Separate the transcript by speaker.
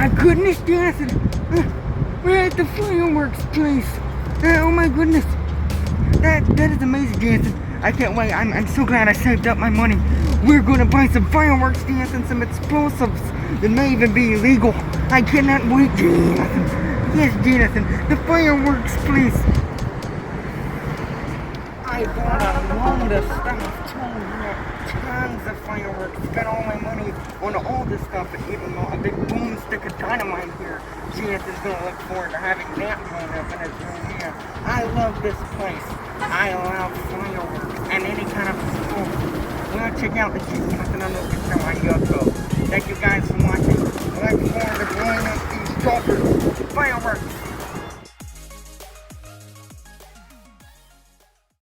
Speaker 1: my goodness, Jonathan. We're at the fireworks place. Oh my goodness. That is amazing, Jonathan. I can't wait. I'm so glad I saved up my money. We're gonna buy some fireworks, Jonathan, some explosives that may even be illegal. I cannot wait, Jonathan. Yes, Jonathan, the fireworks place. I bought a load of stuff, tons of fireworks. Spent all my money on all this stuff, and even a big boomstick of dynamite here. Jonathan's gonna look forward to having that blown up in his room here. I love this place. I love fireworks and any kind of smoke. Well, check out the Jonathan Underwood Show on YouTube. Thank you guys for watching. I look forward to blowing up these droppers, fireworks.